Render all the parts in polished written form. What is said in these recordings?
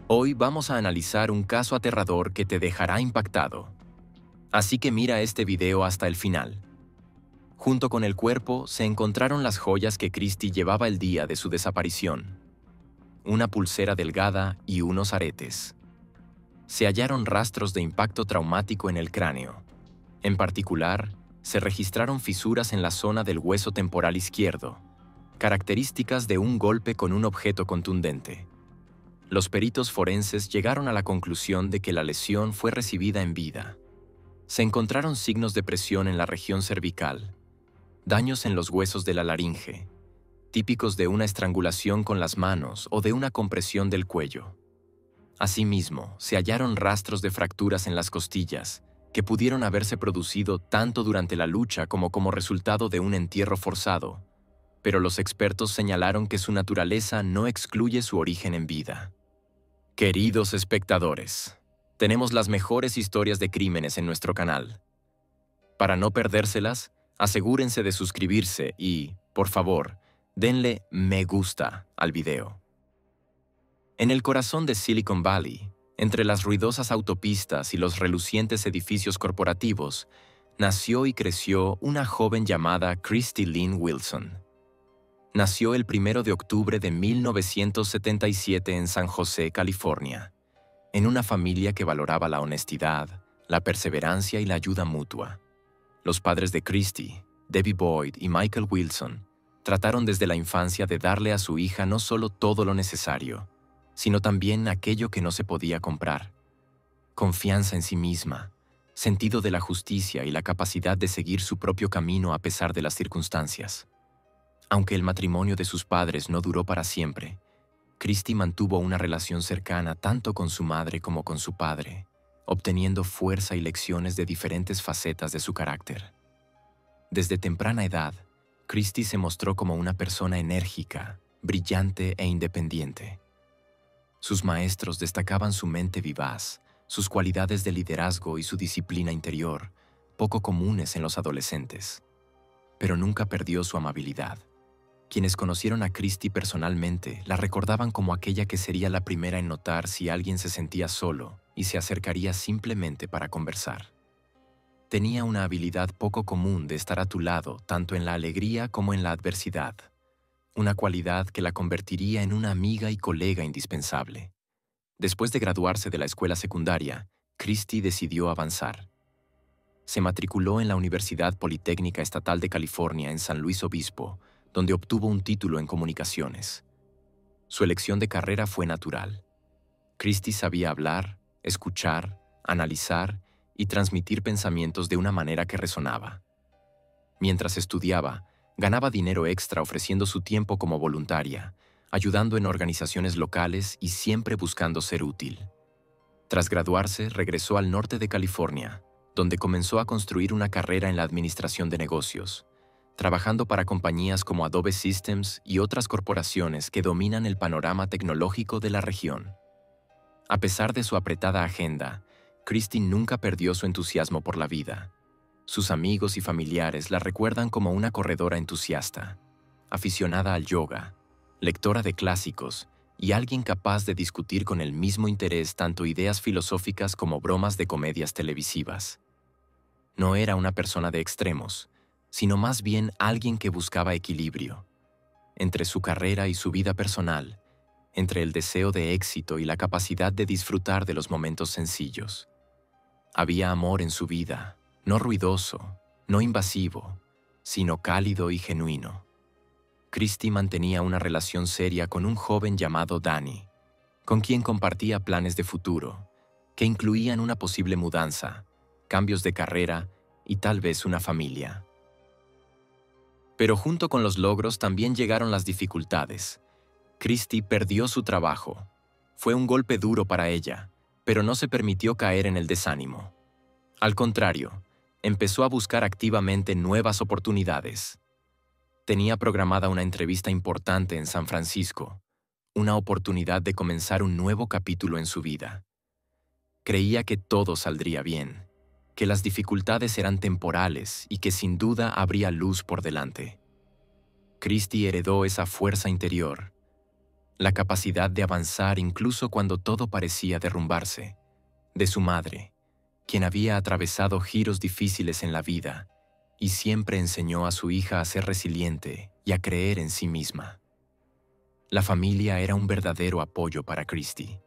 Hoy vamos a analizar un caso aterrador que te dejará impactado. Así que mira este video hasta el final. Junto con el cuerpo se encontraron las joyas que Christie llevaba el día de su desaparición. Una pulsera delgada y unos aretes. Se hallaron rastros de impacto traumático en el cráneo. En particular, se registraron fisuras en la zona del hueso temporal izquierdo, características de un golpe con un objeto contundente. Los peritos forenses llegaron a la conclusión de que la lesión fue recibida en vida. Se encontraron signos de presión en la región cervical, daños en los huesos de la laringe, típicos de una estrangulación con las manos o de una compresión del cuello. Asimismo, se hallaron rastros de fracturas en las costillas, que pudieron haberse producido tanto durante la lucha como resultado de un entierro forzado, pero los expertos señalaron que su naturaleza no excluye su origen en vida. Queridos espectadores, tenemos las mejores historias de crímenes en nuestro canal. Para no perdérselas, asegúrense de suscribirse y, por favor, denle me gusta al video. En el corazón de Silicon Valley, entre las ruidosas autopistas y los relucientes edificios corporativos, nació y creció una joven llamada Christie Lynn Wilson. Nació el 1 de octubre de 1977 en San José, California, en una familia que valoraba la honestidad, la perseverancia y la ayuda mutua. Los padres de Christie, Debbie Boyd y Michael Wilson, trataron desde la infancia de darle a su hija no solo todo lo necesario, sino también aquello que no se podía comprar: confianza en sí misma, sentido de la justicia y la capacidad de seguir su propio camino a pesar de las circunstancias. Aunque el matrimonio de sus padres no duró para siempre, Christie mantuvo una relación cercana tanto con su madre como con su padre, obteniendo fuerza y lecciones de diferentes facetas de su carácter. Desde temprana edad, Christie se mostró como una persona enérgica, brillante e independiente. Sus maestros destacaban su mente vivaz, sus cualidades de liderazgo y su disciplina interior, poco comunes en los adolescentes. Pero nunca perdió su amabilidad. Quienes conocieron a Christie personalmente la recordaban como aquella que sería la primera en notar si alguien se sentía solo y se acercaría simplemente para conversar. Tenía una habilidad poco común de estar a tu lado tanto en la alegría como en la adversidad, una cualidad que la convertiría en una amiga y colega indispensable. Después de graduarse de la escuela secundaria, Christie decidió avanzar. Se matriculó en la Universidad Politécnica Estatal de California en San Luis Obispo, donde obtuvo un título en comunicaciones. Su elección de carrera fue natural. Christie sabía hablar, escuchar, analizar y transmitir pensamientos de una manera que resonaba. Mientras estudiaba, ganaba dinero extra ofreciendo su tiempo como voluntaria, ayudando en organizaciones locales y siempre buscando ser útil. Tras graduarse, regresó al norte de California, donde comenzó a construir una carrera en la administración de negocios, trabajando para compañías como Adobe Systems y otras corporaciones que dominan el panorama tecnológico de la región. A pesar de su apretada agenda, Christie nunca perdió su entusiasmo por la vida. Sus amigos y familiares la recuerdan como una corredora entusiasta, aficionada al yoga, lectora de clásicos y alguien capaz de discutir con el mismo interés tanto ideas filosóficas como bromas de comedias televisivas. No era una persona de extremos, sino más bien alguien que buscaba equilibrio entre su carrera y su vida personal, entre el deseo de éxito y la capacidad de disfrutar de los momentos sencillos. Había amor en su vida, no ruidoso, no invasivo, sino cálido y genuino. Christie mantenía una relación seria con un joven llamado Danny, con quien compartía planes de futuro, que incluían una posible mudanza, cambios de carrera y tal vez una familia. Pero junto con los logros también llegaron las dificultades. Christie perdió su trabajo. Fue un golpe duro para ella, pero no se permitió caer en el desánimo. Al contrario, empezó a buscar activamente nuevas oportunidades. Tenía programada una entrevista importante en San Francisco, una oportunidad de comenzar un nuevo capítulo en su vida. Creía que todo saldría bien, que las dificultades eran temporales y que sin duda habría luz por delante. Christie heredó esa fuerza interior. la capacidad de avanzar incluso cuando todo parecía derrumbarse, de su madre, quien había atravesado giros difíciles en la vida y siempre enseñó a su hija a ser resiliente y a creer en sí misma. La familia era un verdadero apoyo para Christy.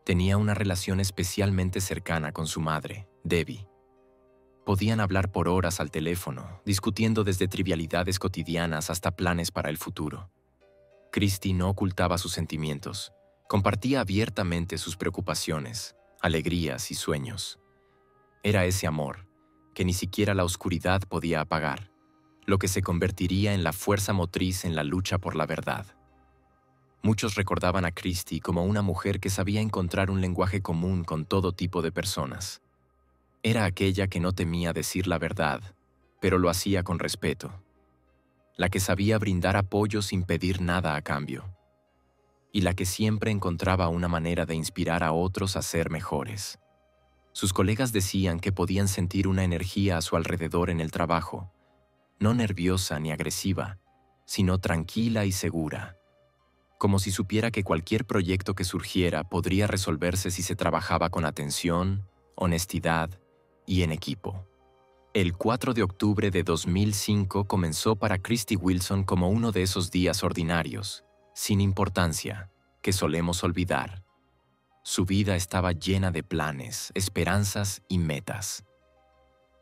Tenía una relación especialmente cercana con su madre, Debbie. Podían hablar por horas al teléfono, discutiendo desde trivialidades cotidianas hasta planes para el futuro. Christy no ocultaba sus sentimientos, compartía abiertamente sus preocupaciones, alegrías y sueños. Era ese amor, que ni siquiera la oscuridad podía apagar, lo que se convertiría en la fuerza motriz en la lucha por la verdad. Muchos recordaban a Christy como una mujer que sabía encontrar un lenguaje común con todo tipo de personas. Era aquella que no temía decir la verdad, pero lo hacía con respeto. La que sabía brindar apoyo sin pedir nada a cambio. Y la que siempre encontraba una manera de inspirar a otros a ser mejores. Sus colegas decían que podían sentir una energía a su alrededor en el trabajo, no nerviosa ni agresiva, sino tranquila y segura, como si supiera que cualquier proyecto que surgiera podría resolverse si se trabajaba con atención, honestidad y en equipo. El 4 de octubre de 2005 comenzó para Christy Wilson como uno de esos días ordinarios, sin importancia, que solemos olvidar. Su vida estaba llena de planes, esperanzas y metas.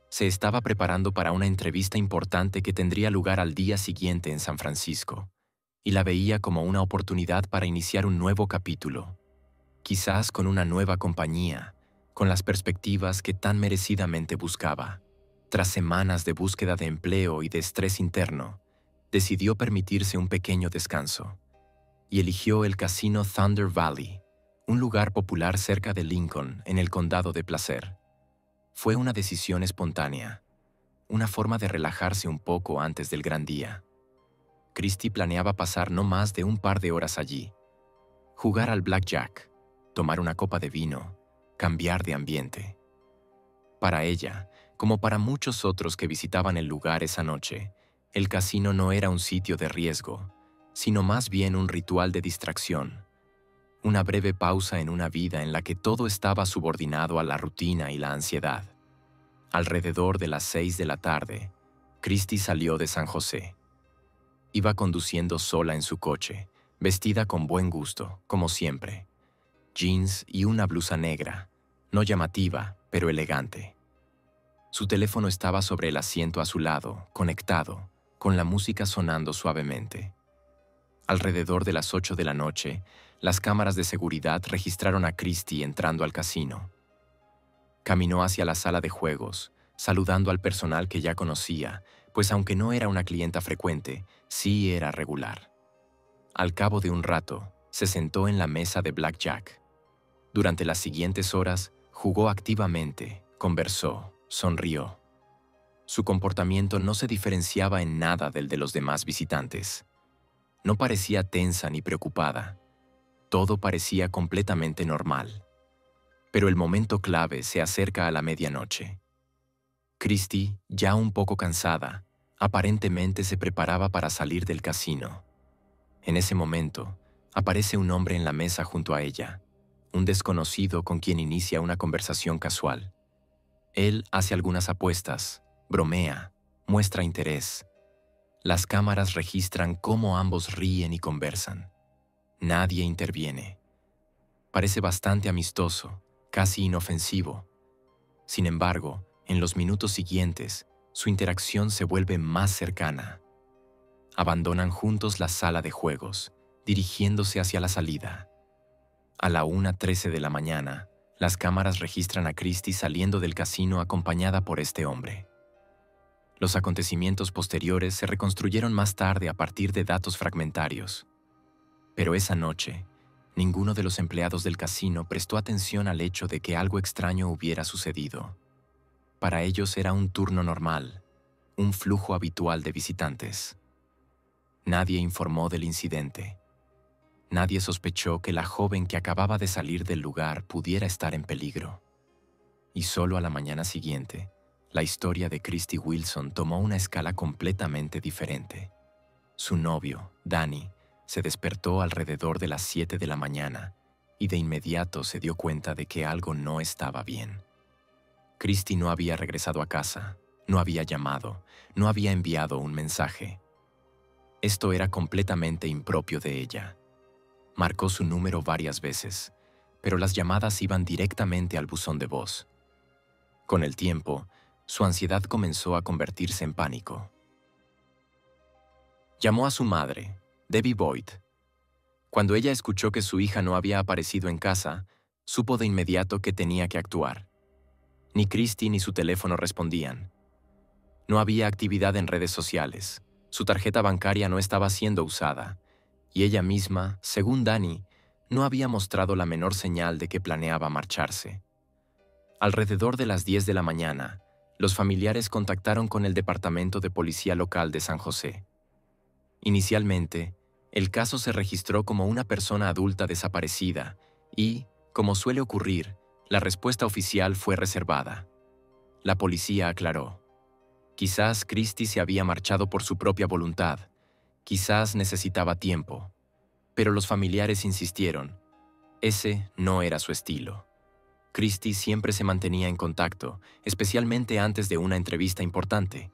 Se estaba preparando para una entrevista importante que tendría lugar al día siguiente en San Francisco, y la veía como una oportunidad para iniciar un nuevo capítulo, quizás con una nueva compañía, con las perspectivas que tan merecidamente buscaba. Tras semanas de búsqueda de empleo y de estrés interno, decidió permitirse un pequeño descanso, y eligió el casino Thunder Valley, un lugar popular cerca de Lincoln, en el condado de Placer. Fue una decisión espontánea, una forma de relajarse un poco antes del gran día. Christy planeaba pasar no más de un par de horas allí, jugar al blackjack, tomar una copa de vino, cambiar de ambiente. Para ella, como para muchos otros que visitaban el lugar esa noche, el casino no era un sitio de riesgo, sino más bien un ritual de distracción. Una breve pausa en una vida en la que todo estaba subordinado a la rutina y la ansiedad. Alrededor de las 6 de la tarde, Christy salió de San José. Iba conduciendo sola en su coche, vestida con buen gusto, como siempre. Jeans y una blusa negra, no llamativa, pero elegante. Su teléfono estaba sobre el asiento a su lado, conectado, con la música sonando suavemente. Alrededor de las 8 de la noche, las cámaras de seguridad registraron a Christy entrando al casino. Caminó hacia la sala de juegos, saludando al personal que ya conocía, pues aunque no era una clienta frecuente, sí era regular. Al cabo de un rato, se sentó en la mesa de blackjack. Durante las siguientes horas, jugó activamente, conversó, sonrió. Su comportamiento no se diferenciaba en nada del de los demás visitantes. No parecía tensa ni preocupada. Todo parecía completamente normal. Pero el momento clave se acerca a la medianoche. Christy, ya un poco cansada, aparentemente se preparaba para salir del casino. En ese momento, aparece un hombre en la mesa junto a ella, un desconocido con quien inicia una conversación casual. Él hace algunas apuestas, bromea, muestra interés. Las cámaras registran cómo ambos ríen y conversan. Nadie interviene. Parece bastante amistoso, casi inofensivo. Sin embargo, en los minutos siguientes, su interacción se vuelve más cercana. Abandonan juntos la sala de juegos, dirigiéndose hacia la salida. A la 1:13 de la mañana, las cámaras registran a Christy saliendo del casino acompañada por este hombre. Los acontecimientos posteriores se reconstruyeron más tarde a partir de datos fragmentarios. Pero esa noche, ninguno de los empleados del casino prestó atención al hecho de que algo extraño hubiera sucedido. Para ellos era un turno normal, un flujo habitual de visitantes. Nadie informó del incidente. Nadie sospechó que la joven que acababa de salir del lugar pudiera estar en peligro. Y solo a la mañana siguiente, la historia de Christy Wilson tomó una escala completamente diferente. Su novio, Danny, se despertó alrededor de las 7 de la mañana y de inmediato se dio cuenta de que algo no estaba bien. Christy no había regresado a casa, no había llamado, no había enviado un mensaje. Esto era completamente impropio de ella. Marcó su número varias veces, pero las llamadas iban directamente al buzón de voz. Con el tiempo, su ansiedad comenzó a convertirse en pánico. Llamó a su madre, Debbie Boyd. Cuando ella escuchó que su hija no había aparecido en casa, supo de inmediato que tenía que actuar. Ni Christy ni su teléfono respondían. No había actividad en redes sociales, su tarjeta bancaria no estaba siendo usada, y ella misma, según Dani, no había mostrado la menor señal de que planeaba marcharse. Alrededor de las 10 de la mañana, los familiares contactaron con el Departamento de Policía Local de San José. Inicialmente, el caso se registró como una persona adulta desaparecida y, como suele ocurrir, la respuesta oficial fue reservada. La policía aclaró. Quizás Christy se había marchado por su propia voluntad, quizás necesitaba tiempo, pero los familiares insistieron. Ese no era su estilo. Christy siempre se mantenía en contacto, especialmente antes de una entrevista importante.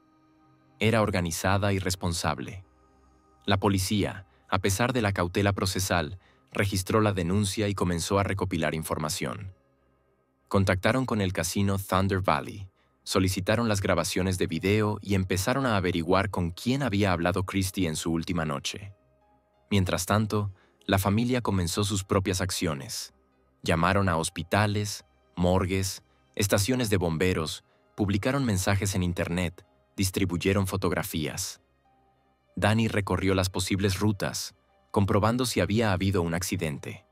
Era organizada y responsable. La policía, a pesar de la cautela procesal, registró la denuncia y comenzó a recopilar información. Contactaron con el casino Thunder Valley, solicitaron las grabaciones de video y empezaron a averiguar con quién había hablado Christy en su última noche. Mientras tanto, la familia comenzó sus propias acciones. Llamaron a hospitales, morgues, estaciones de bomberos, publicaron mensajes en Internet, distribuyeron fotografías. Dani recorrió las posibles rutas, comprobando si había habido un accidente.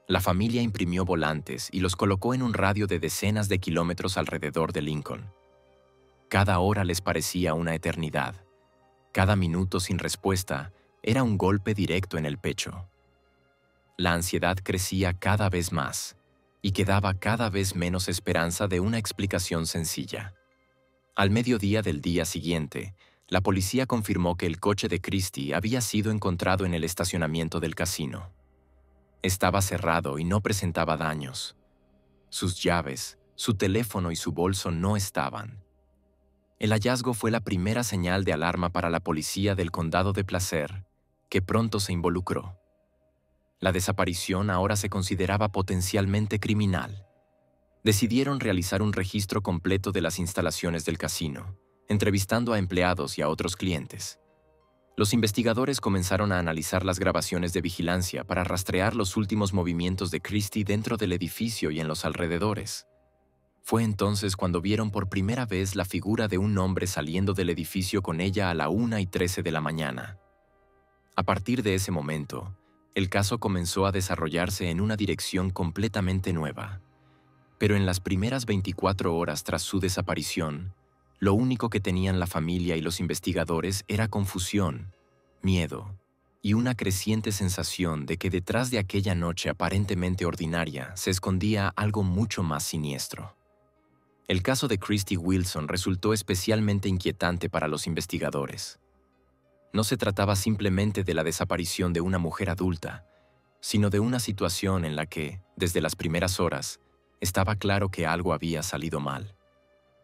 La familia imprimió volantes y los colocó en un radio de decenas de kilómetros alrededor de Lincoln. Cada hora les parecía una eternidad. Cada minuto sin respuesta era un golpe directo en el pecho. La ansiedad crecía cada vez más y quedaba cada vez menos esperanza de una explicación sencilla. Al mediodía del día siguiente, la policía confirmó que el coche de Christy había sido encontrado en el estacionamiento del casino. Estaba cerrado y no presentaba daños. Sus llaves, su teléfono y su bolso no estaban. El hallazgo fue la primera señal de alarma para la policía del condado de Placer, que pronto se involucró. La desaparición ahora se consideraba potencialmente criminal. Decidieron realizar un registro completo de las instalaciones del casino, entrevistando a empleados y a otros clientes. Los investigadores comenzaron a analizar las grabaciones de vigilancia para rastrear los últimos movimientos de Christy dentro del edificio y en los alrededores. Fue entonces cuando vieron por primera vez la figura de un hombre saliendo del edificio con ella a la 1:13 de la mañana. A partir de ese momento, el caso comenzó a desarrollarse en una dirección completamente nueva. Pero en las primeras 24 horas tras su desaparición, lo único que tenían la familia y los investigadores era confusión, miedo y una creciente sensación de que detrás de aquella noche aparentemente ordinaria se escondía algo mucho más siniestro. El caso de Christy Wilson resultó especialmente inquietante para los investigadores. No se trataba simplemente de la desaparición de una mujer adulta, sino de una situación en la que, desde las primeras horas, estaba claro que algo había salido mal.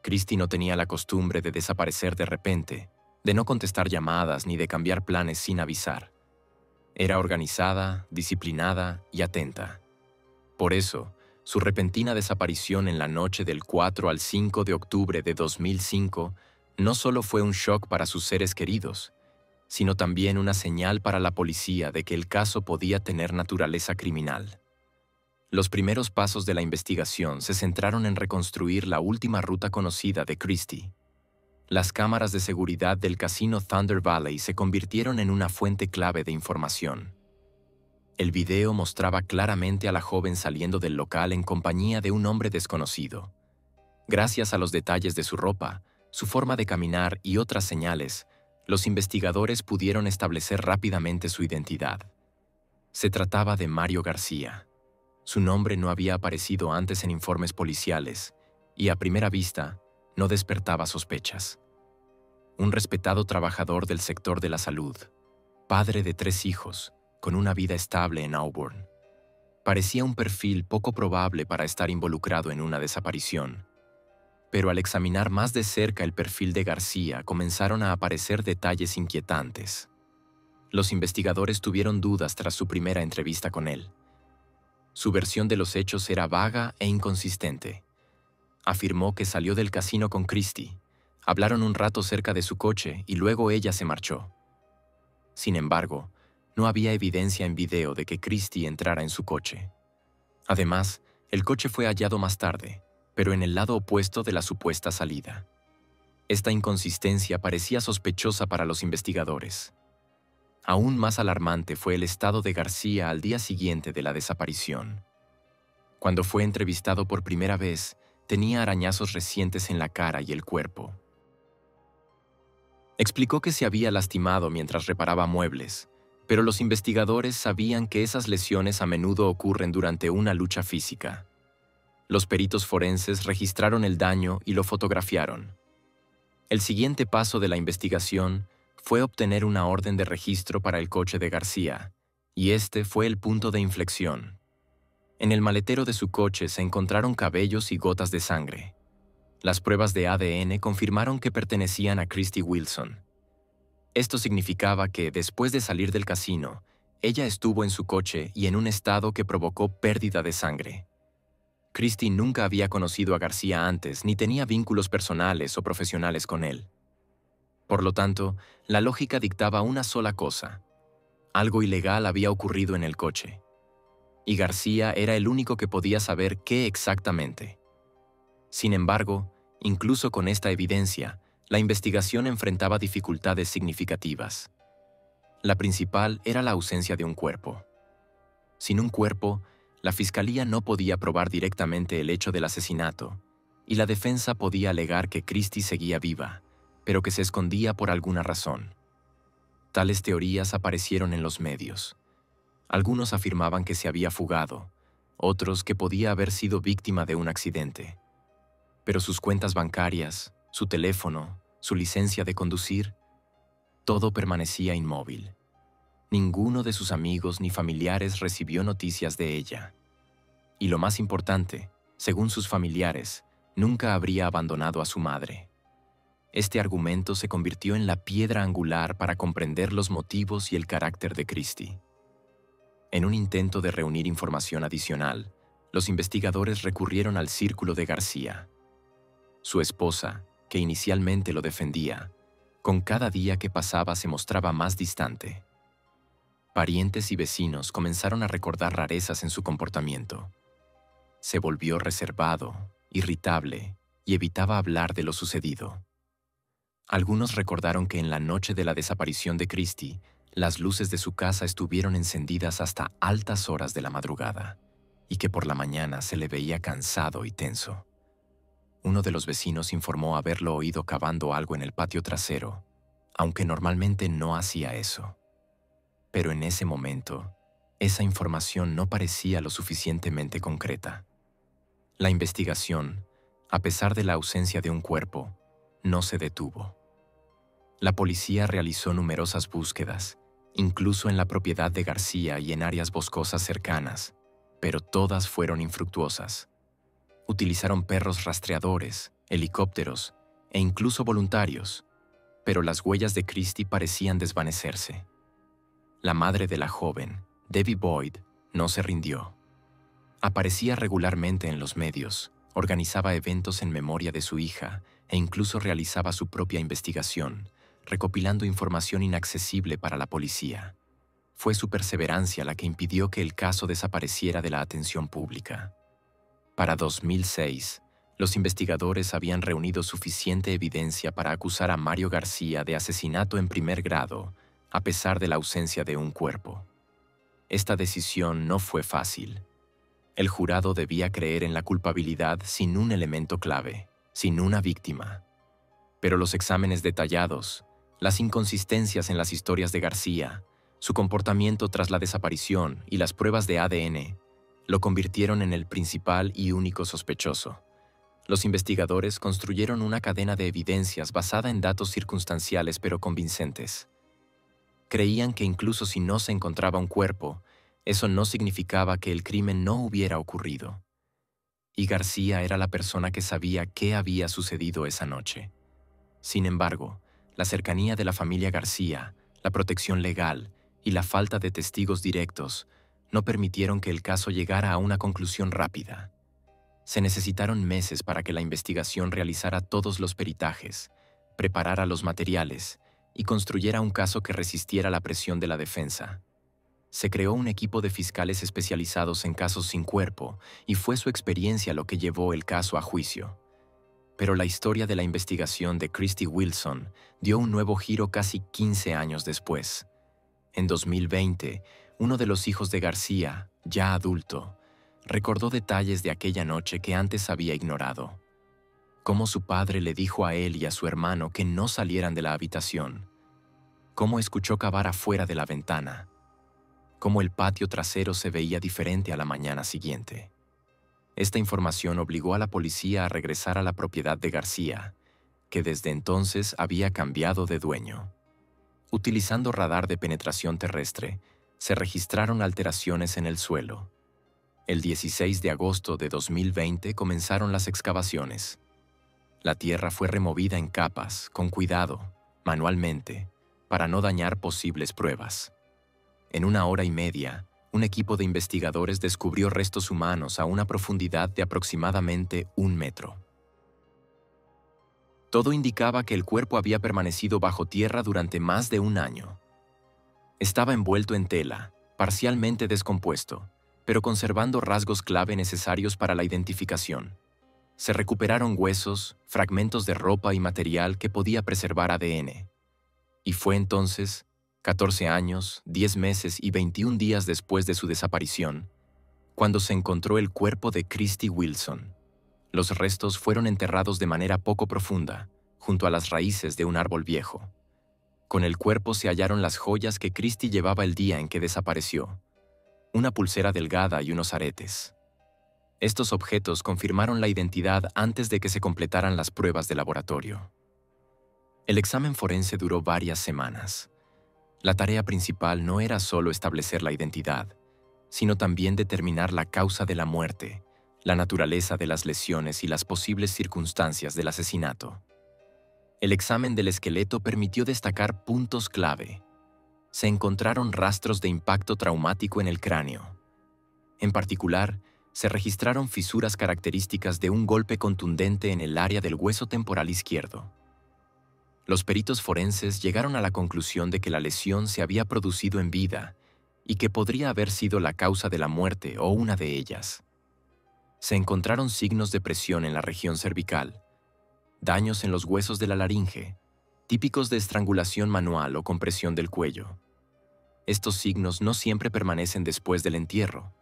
Christy no tenía la costumbre de desaparecer de repente, de no contestar llamadas ni de cambiar planes sin avisar. Era organizada, disciplinada y atenta. Por eso, su repentina desaparición en la noche del 4 al 5 de octubre de 2005 no solo fue un shock para sus seres queridos, sino también una señal para la policía de que el caso podía tener naturaleza criminal. Los primeros pasos de la investigación se centraron en reconstruir la última ruta conocida de Christy. Las cámaras de seguridad del casino Thunder Valley se convirtieron en una fuente clave de información. El video mostraba claramente a la joven saliendo del local en compañía de un hombre desconocido. Gracias a los detalles de su ropa, su forma de caminar y otras señales, los investigadores pudieron establecer rápidamente su identidad. Se trataba de Mario García. Su nombre no había aparecido antes en informes policiales y, a primera vista, no despertaba sospechas. Un respetado trabajador del sector de la salud. padre de 3 hijos, con una vida estable en Auburn. Parecía un perfil poco probable para estar involucrado en una desaparición. Pero al examinar más de cerca el perfil de García, comenzaron a aparecer detalles inquietantes. Los investigadores tuvieron dudas tras su primera entrevista con él. Su versión de los hechos era vaga e inconsistente. Afirmó que salió del casino con Christie, hablaron un rato cerca de su coche y luego ella se marchó. Sin embargo, no había evidencia en video de que Christie entrara en su coche. Además, el coche fue hallado más tarde, pero en el lado opuesto de la supuesta salida. Esta inconsistencia parecía sospechosa para los investigadores. Aún más alarmante fue el estado de García al día siguiente de la desaparición. Cuando fue entrevistado por primera vez, tenía arañazos recientes en la cara y el cuerpo. Explicó que se había lastimado mientras reparaba muebles, pero los investigadores sabían que esas lesiones a menudo ocurren durante una lucha física. Los peritos forenses registraron el daño y lo fotografiaron. El siguiente paso de la investigación fue obtener una orden de registro para el coche de García, y este fue el punto de inflexión. En el maletero de su coche se encontraron cabellos y gotas de sangre. Las pruebas de ADN confirmaron que pertenecían a Christie Wilson. Esto significaba que, después de salir del casino, ella estuvo en su coche y en un estado que provocó pérdida de sangre. Christie nunca había conocido a García antes ni tenía vínculos personales o profesionales con él. Por lo tanto, la lógica dictaba una sola cosa: algo ilegal había ocurrido en el coche. Y García era el único que podía saber qué exactamente. Sin embargo, incluso con esta evidencia, la investigación enfrentaba dificultades significativas. La principal era la ausencia de un cuerpo. Sin un cuerpo, la fiscalía no podía probar directamente el hecho del asesinato, y la defensa podía alegar que Christie seguía viva, pero que se escondía por alguna razón. Tales teorías aparecieron en los medios. Algunos afirmaban que se había fugado, otros que podía haber sido víctima de un accidente. Pero sus cuentas bancarias, su teléfono, su licencia de conducir, todo permanecía inmóvil. Ninguno de sus amigos ni familiares recibió noticias de ella. Y lo más importante, según sus familiares, nunca habría abandonado a su madre. Este argumento se convirtió en la piedra angular para comprender los motivos y el carácter de Christie. En un intento de reunir información adicional, los investigadores recurrieron al círculo de García. Su esposa, que inicialmente lo defendía, con cada día que pasaba se mostraba más distante. Parientes y vecinos comenzaron a recordar rarezas en su comportamiento. Se volvió reservado, irritable y evitaba hablar de lo sucedido. Algunos recordaron que en la noche de la desaparición de Christie, las luces de su casa estuvieron encendidas hasta altas horas de la madrugada y que por la mañana se le veía cansado y tenso. Uno de los vecinos informó haberlo oído cavando algo en el patio trasero, aunque normalmente no hacía eso. Pero en ese momento, esa información no parecía lo suficientemente concreta. La investigación, a pesar de la ausencia de un cuerpo, no se detuvo. La policía realizó numerosas búsquedas, incluso en la propiedad de García y en áreas boscosas cercanas, pero todas fueron infructuosas. Utilizaron perros rastreadores, helicópteros e incluso voluntarios, pero las huellas de Christie parecían desvanecerse. La madre de la joven, Debbie Boyd, no se rindió. Aparecía regularmente en los medios, organizaba eventos en memoria de su hija e incluso realizaba su propia investigación, recopilando información inaccesible para la policía. Fue su perseverancia la que impidió que el caso desapareciera de la atención pública. Para 2006, los investigadores habían reunido suficiente evidencia para acusar a Mario García de asesinato en primer grado, a pesar de la ausencia de un cuerpo. Esta decisión no fue fácil. El jurado debía creer en la culpabilidad sin un elemento clave, sin una víctima. Pero los exámenes detallados, las inconsistencias en las historias de García, su comportamiento tras la desaparición y las pruebas de ADN lo convirtieron en el principal y único sospechoso. Los investigadores construyeron una cadena de evidencias basada en datos circunstanciales pero convincentes. Creían que incluso si no se encontraba un cuerpo, eso no significaba que el crimen no hubiera ocurrido. Y García era la persona que sabía qué había sucedido esa noche. Sin embargo, la cercanía de la familia García, la protección legal y la falta de testigos directos no permitieron que el caso llegara a una conclusión rápida. Se necesitaron meses para que la investigación realizara todos los peritajes, preparara los materiales y construyera un caso que resistiera la presión de la defensa. Se creó un equipo de fiscales especializados en casos sin cuerpo y fue su experiencia lo que llevó el caso a juicio. Pero la historia de la investigación de Christy Wilson dio un nuevo giro casi 15 años después. En 2020, uno de los hijos de García, ya adulto, recordó detalles de aquella noche que antes había ignorado. Cómo su padre le dijo a él y a su hermano que no salieran de la habitación. Cómo escuchó cavar afuera de la ventana. Cómo el patio trasero se veía diferente a la mañana siguiente. Esta información obligó a la policía a regresar a la propiedad de García, que desde entonces había cambiado de dueño. Utilizando radar de penetración terrestre, se registraron alteraciones en el suelo. El 16 de agosto de 2020 comenzaron las excavaciones. La tierra fue removida en capas, con cuidado, manualmente, para no dañar posibles pruebas. En 1 hora y media, un equipo de investigadores descubrió restos humanos a una profundidad de aproximadamente 1 metro. Todo indicaba que el cuerpo había permanecido bajo tierra durante más de 1 año. Estaba envuelto en tela, parcialmente descompuesto, pero conservando rasgos clave necesarios para la identificación. Se recuperaron huesos, fragmentos de ropa y material que podía preservar ADN. Y fue entonces, 14 años, 10 meses y 21 días después de su desaparición, cuando se encontró el cuerpo de Christy Wilson. Los restos fueron enterrados de manera poco profunda, junto a las raíces de un árbol viejo. Con el cuerpo se hallaron las joyas que Christy llevaba el día en que desapareció, una pulsera delgada y unos aretes. Estos objetos confirmaron la identidad antes de que se completaran las pruebas de laboratorio. El examen forense duró varias semanas. La tarea principal no era solo establecer la identidad, sino también determinar la causa de la muerte, la naturaleza de las lesiones y las posibles circunstancias del asesinato. El examen del esqueleto permitió destacar puntos clave. Se encontraron rastros de impacto traumático en el cráneo. En particular, se registraron fisuras características de un golpe contundente en el área del hueso temporal izquierdo. Los peritos forenses llegaron a la conclusión de que la lesión se había producido en vida y que podría haber sido la causa de la muerte o una de ellas. Se encontraron signos de presión en la región cervical, daños en los huesos de la laringe, típicos de estrangulación manual o compresión del cuello. Estos signos no siempre permanecen después del entierro,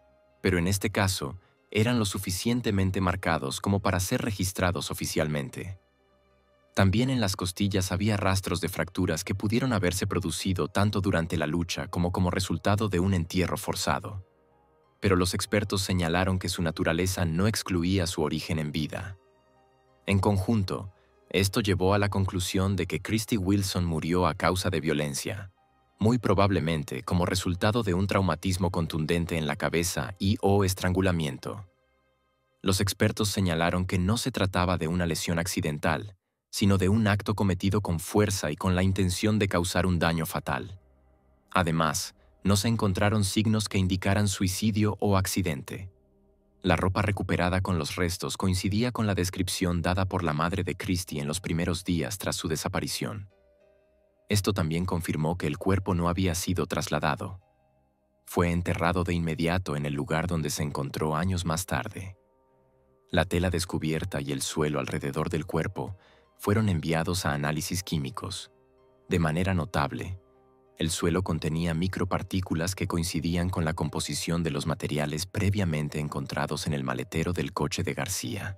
pero en este caso eran lo suficientemente marcados como para ser registrados oficialmente. También en las costillas había rastros de fracturas que pudieron haberse producido tanto durante la lucha como resultado de un entierro forzado. Pero los expertos señalaron que su naturaleza no excluía su origen en vida. En conjunto, esto llevó a la conclusión de que Christy Wilson murió a causa de violencia, muy probablemente como resultado de un traumatismo contundente en la cabeza y/o estrangulamiento. Los expertos señalaron que no se trataba de una lesión accidental, sino de un acto cometido con fuerza y con la intención de causar un daño fatal. Además, no se encontraron signos que indicaran suicidio o accidente. La ropa recuperada con los restos coincidía con la descripción dada por la madre de Christy en los primeros días tras su desaparición. Esto también confirmó que el cuerpo no había sido trasladado. Fue enterrado de inmediato en el lugar donde se encontró años más tarde. La tela descubierta y el suelo alrededor del cuerpo fueron enviados a análisis químicos. De manera notable, el suelo contenía micropartículas que coincidían con la composición de los materiales previamente encontrados en el maletero del coche de García.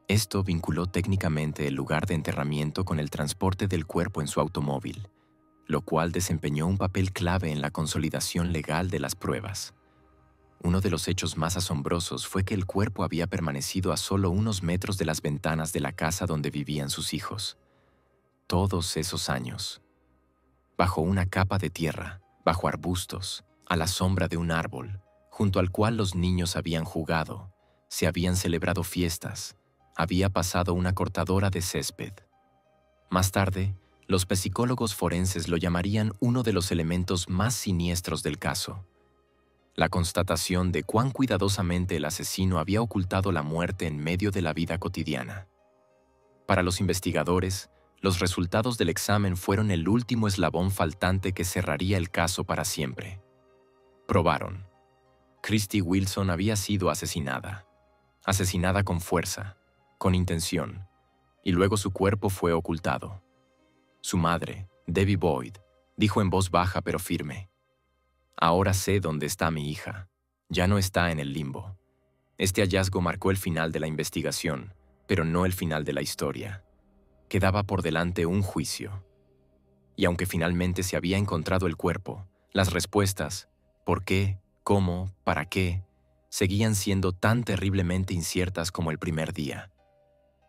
Esto vinculó técnicamente el lugar de enterramiento con el transporte del cuerpo en su automóvil, lo cual desempeñó un papel clave en la consolidación legal de las pruebas. Uno de los hechos más asombrosos fue que el cuerpo había permanecido a solo unos metros de las ventanas de la casa donde vivían sus hijos. Todos esos años. bajo una capa de tierra, bajo arbustos, a la sombra de un árbol, junto al cual los niños habían jugado, se habían celebrado fiestas, había pasado una cortadora de césped. Más tarde, los psicólogos forenses lo llamarían uno de los elementos más siniestros del caso. La constatación de cuán cuidadosamente el asesino había ocultado la muerte en medio de la vida cotidiana. Para los investigadores, los resultados del examen fueron el último eslabón faltante que cerraría el caso para siempre. Probaron. Christy Wilson había sido asesinada. Asesinada con fuerza, con intención, y luego su cuerpo fue ocultado. Su madre, Debbie Boyd, dijo en voz baja pero firme: «Ahora sé dónde está mi hija. Ya no está en el limbo». Este hallazgo marcó el final de la investigación, pero no el final de la historia. Quedaba por delante un juicio. Y aunque finalmente se había encontrado el cuerpo, las respuestas ¿por qué?, ¿cómo?, ¿para qué?, seguían siendo tan terriblemente inciertas como el primer día.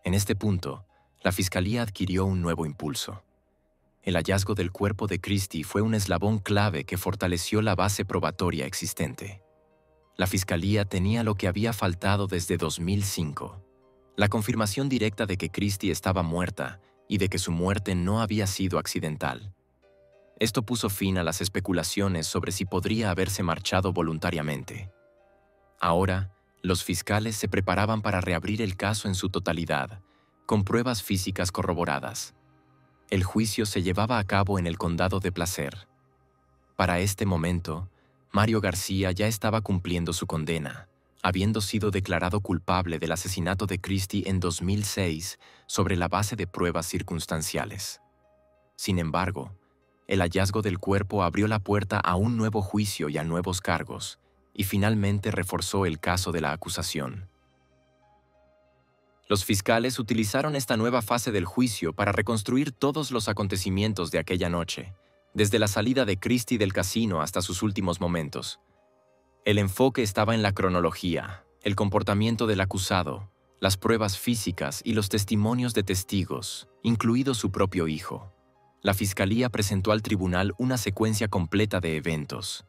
En este punto, la Fiscalía adquirió un nuevo impulso. El hallazgo del cuerpo de Christy fue un eslabón clave que fortaleció la base probatoria existente. La Fiscalía tenía lo que había faltado desde 2005. La confirmación directa de que Christy estaba muerta y de que su muerte no había sido accidental. Esto puso fin a las especulaciones sobre si podría haberse marchado voluntariamente. Ahora, los fiscales se preparaban para reabrir el caso en su totalidad, con pruebas físicas corroboradas. El juicio se llevaba a cabo en el condado de Placer. Para este momento, Mario García ya estaba cumpliendo su condena, habiendo sido declarado culpable del asesinato de Christy en 2006 sobre la base de pruebas circunstanciales. Sin embargo, el hallazgo del cuerpo abrió la puerta a un nuevo juicio y a nuevos cargos, y finalmente reforzó el caso de la acusación. Los fiscales utilizaron esta nueva fase del juicio para reconstruir todos los acontecimientos de aquella noche, desde la salida de Christy del casino hasta sus últimos momentos. El enfoque estaba en la cronología, el comportamiento del acusado, las pruebas físicas y los testimonios de testigos, incluido su propio hijo. La Fiscalía presentó al tribunal una secuencia completa de eventos.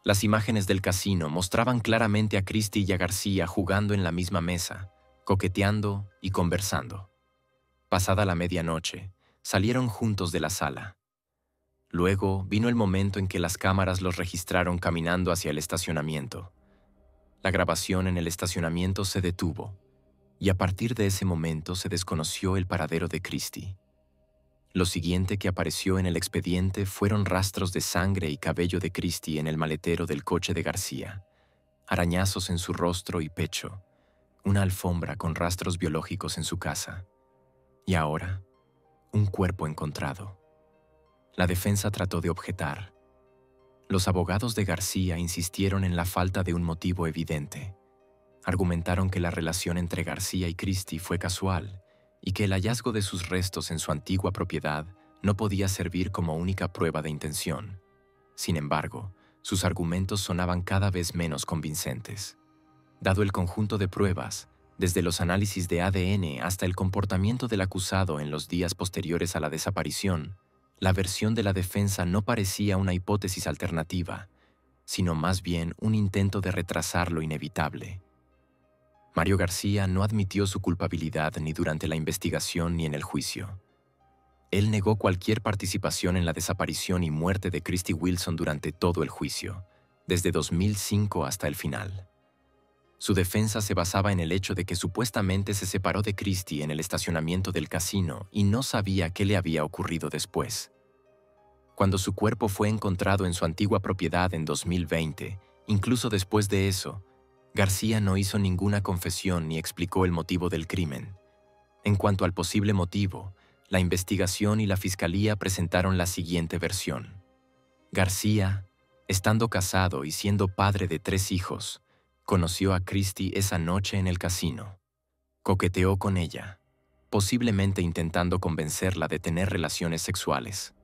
Las imágenes del casino mostraban claramente a Christy y a García jugando en la misma mesa, coqueteando y conversando. Pasada la medianoche, salieron juntos de la sala. Luego vino el momento en que las cámaras los registraron caminando hacia el estacionamiento. La grabación en el estacionamiento se detuvo, y a partir de ese momento se desconoció el paradero de Christy. Lo siguiente que apareció en el expediente fueron rastros de sangre y cabello de Christy en el maletero del coche de García, arañazos en su rostro y pecho, una alfombra con rastros biológicos en su casa, y ahora, un cuerpo encontrado. La defensa trató de objetar. Los abogados de García insistieron en la falta de un motivo evidente. Argumentaron que la relación entre García y Christy fue casual y que el hallazgo de sus restos en su antigua propiedad no podía servir como única prueba de intención. Sin embargo, sus argumentos sonaban cada vez menos convincentes. Dado el conjunto de pruebas, desde los análisis de ADN hasta el comportamiento del acusado en los días posteriores a la desaparición, la versión de la defensa no parecía una hipótesis alternativa, sino más bien un intento de retrasar lo inevitable. Mario García no admitió su culpabilidad ni durante la investigación ni en el juicio. Él negó cualquier participación en la desaparición y muerte de Christy Wilson durante todo el juicio, desde 2005 hasta el final. Su defensa se basaba en el hecho de que supuestamente se separó de Christy en el estacionamiento del casino y no sabía qué le había ocurrido después. Cuando su cuerpo fue encontrado en su antigua propiedad en 2020, incluso después de eso, García no hizo ninguna confesión ni explicó el motivo del crimen. En cuanto al posible motivo, la investigación y la Fiscalía presentaron la siguiente versión. García, estando casado y siendo padre de 3 hijos, conoció a Christy esa noche en el casino. Coqueteó con ella, posiblemente intentando convencerla de tener relaciones sexuales.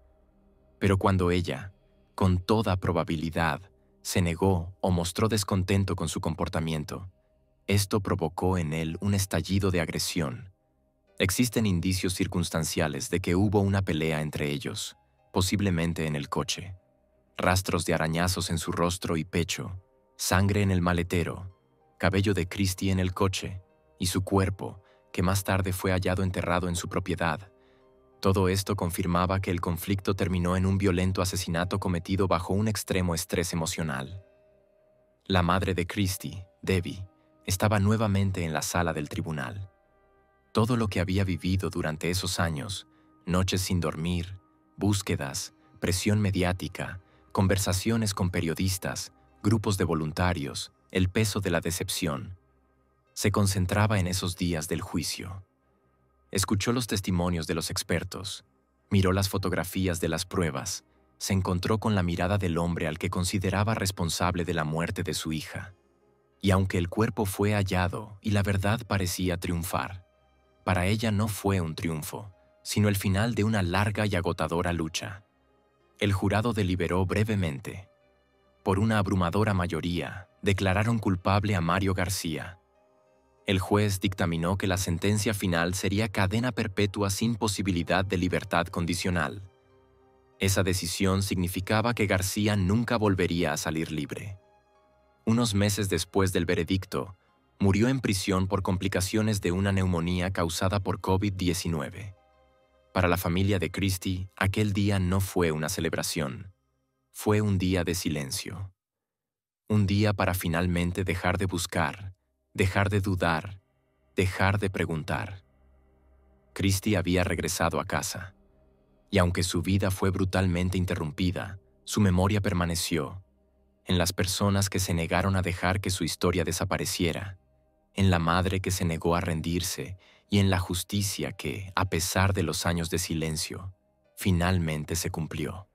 Pero cuando ella, con toda probabilidad, se negó o mostró descontento con su comportamiento, esto provocó en él un estallido de agresión. Existen indicios circunstanciales de que hubo una pelea entre ellos, posiblemente en el coche. Rastros de arañazos en su rostro y pecho, sangre en el maletero, cabello de Christie en el coche y su cuerpo, que más tarde fue hallado enterrado en su propiedad. Todo esto confirmaba que el conflicto terminó en un violento asesinato cometido bajo un extremo estrés emocional. La madre de Christie, Debbie, estaba nuevamente en la sala del tribunal. Todo lo que había vivido durante esos años, noches sin dormir, búsquedas, presión mediática, conversaciones con periodistas, grupos de voluntarios, el peso de la decepción, se concentraba en esos días del juicio. Escuchó los testimonios de los expertos, miró las fotografías de las pruebas, se encontró con la mirada del hombre al que consideraba responsable de la muerte de su hija. Y aunque el cuerpo fue hallado y la verdad parecía triunfar, para ella no fue un triunfo, sino el final de una larga y agotadora lucha. El jurado deliberó brevemente. Por una abrumadora mayoría, declararon culpable a Mario García. El juez dictaminó que la sentencia final sería cadena perpetua sin posibilidad de libertad condicional. Esa decisión significaba que García nunca volvería a salir libre. Unos meses después del veredicto, murió en prisión por complicaciones de una neumonía causada por COVID-19. Para la familia de Christie, aquel día no fue una celebración. Fue un día de silencio. Un día para finalmente dejar de buscar, dejar de dudar, dejar de preguntar. Christie había regresado a casa. Y aunque su vida fue brutalmente interrumpida, su memoria permaneció en las personas que se negaron a dejar que su historia desapareciera, en la madre que se negó a rendirse y en la justicia que, a pesar de los años de silencio, finalmente se cumplió.